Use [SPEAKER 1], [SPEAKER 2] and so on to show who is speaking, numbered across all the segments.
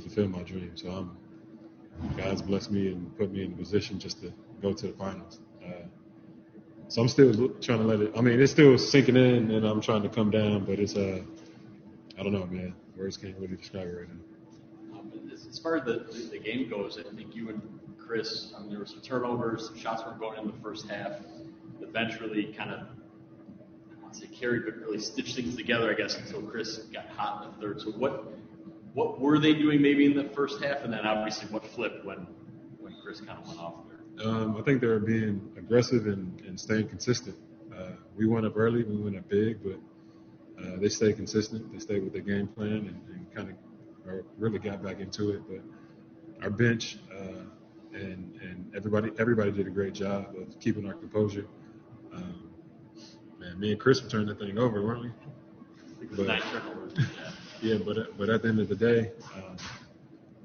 [SPEAKER 1] fulfill my dream. So God's blessed me and put me in a position just to go to the finals. So I'm still trying to let it. I mean, it's still sinking in, and I'm trying to come down. But it's I don't know, man. Words can't really describe it right now.
[SPEAKER 2] As far as the game goes, I think you and Chris, there were some turnovers, some shots weren't going in the first half. The bench really kind of, I want to say carried, but really stitched things together, I guess, until Chris got hot in the third. So what were they doing maybe in the first half, and then obviously what flipped when Chris kind of went off there?
[SPEAKER 1] I think they were being aggressive and staying consistent. We went up early, we went up big, but they stayed consistent. They stayed with their game plan and kind of really got back into it. But our bench and everybody did a great job of keeping our composure. Man, me and Chris were turning that thing over, weren't we?
[SPEAKER 2] But, 9 turnovers.
[SPEAKER 1] Yeah, but at the end of the day,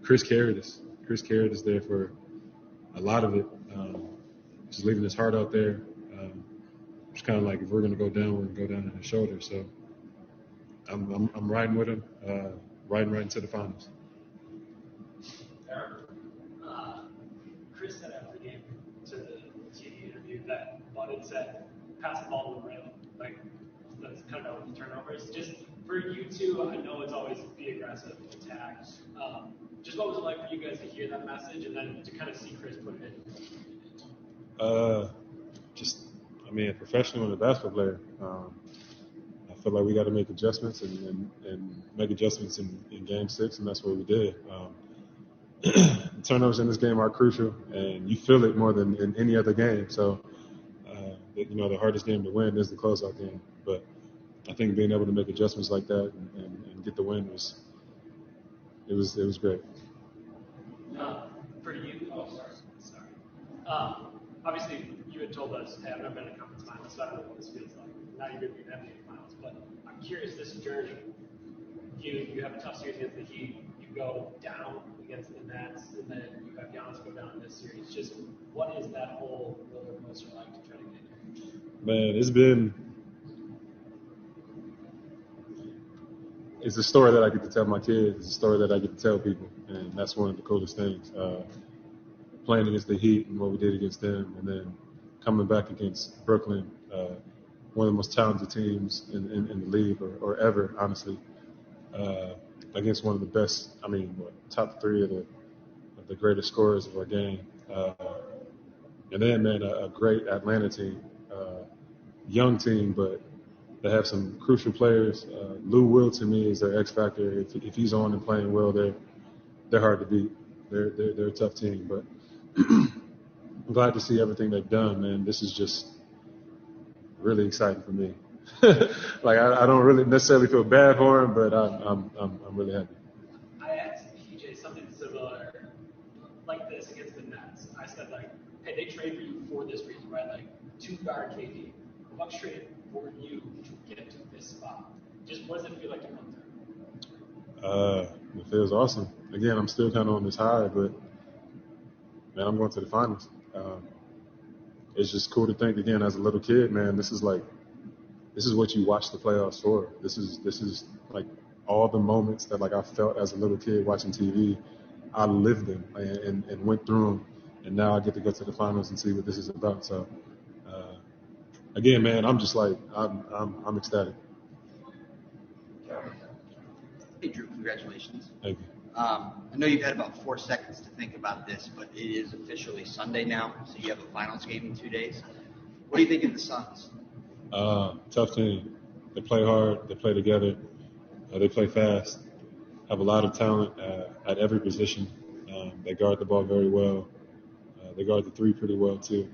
[SPEAKER 1] Chris carried us. Chris carried us there for a lot of it. Just leaving his heart out there. It's kind of like if we're going to go down, we're going to go down on his shoulder. So I'm riding with him, riding right into the finals.
[SPEAKER 3] Chris said after the game to the TV interview that Bud said, pass the ball to the rim. Like, that's kind of the turnovers. Just for you two, I know it's always be aggressive, attack. Just what was it like for you guys to hear that message and then to kind of see Chris put it in?
[SPEAKER 1] A professional and a basketball player. I feel like we got to make adjustments and make adjustments in Game 6, and that's what we did. The turnovers in this game are crucial, and you feel it more than in any other game. So, the hardest game to win is the closeout game. But I think being able to make adjustments like that and get the win was great.
[SPEAKER 3] For you, sorry. Obviously, you had told us, hey, I've never been in a conference finals, so I don't know what this feels like. Now you're going to be in the NBA finals. But I'm curious, this journey, you have a tough series against the Heat. You go down against the Nets, and then you have Giannis go down in this series. Just what is that whole roller coaster like to try to get here?
[SPEAKER 1] Man, it's a story that I get to tell my kids. It's a story that I get to tell people, and that's one of the coolest things. Playing against the Heat and what we did against them, and then coming back against Brooklyn, one of the most talented teams in the league or ever, honestly, against one of the best, top 3 of the greatest scorers of our game. And then, man, a great Atlanta team, young team, but they have some crucial players. Lou Will, to me, is their X factor. If he's on and playing well, they're hard to beat. They're a tough team, but I'm glad to see everything they've done, man. This is just really exciting for me. Like I don't really necessarily feel bad for him, but I'm really happy.
[SPEAKER 3] I asked PJ something similar like this against the Nets. I said, like, hey, they trade for you for this reason, right? Like, 2-guard KD. The Bucks traded for you to get to this spot. Just what does it feel like to come through?
[SPEAKER 1] It feels awesome. Again, I'm still kind of on this high, but man, I'm going to the finals. It's just cool to think again as a little kid, man. This is what you watch the playoffs for. This is like all the moments that like I felt as a little kid watching TV. I lived them and went through them, and now I get to go to the finals and see what this is about. So again, man, I'm just like I'm ecstatic.
[SPEAKER 4] Hey, Jrue, congratulations.
[SPEAKER 1] Thank you.
[SPEAKER 4] I know you've had about 4 seconds to think about this, but it is officially Sunday now, so you have a finals game in 2 days. What do you think of the Suns?
[SPEAKER 1] Tough team. They play hard. They play together. They play fast. Have a lot of talent at every position. They guard the ball very well. They guard the 3 pretty well too.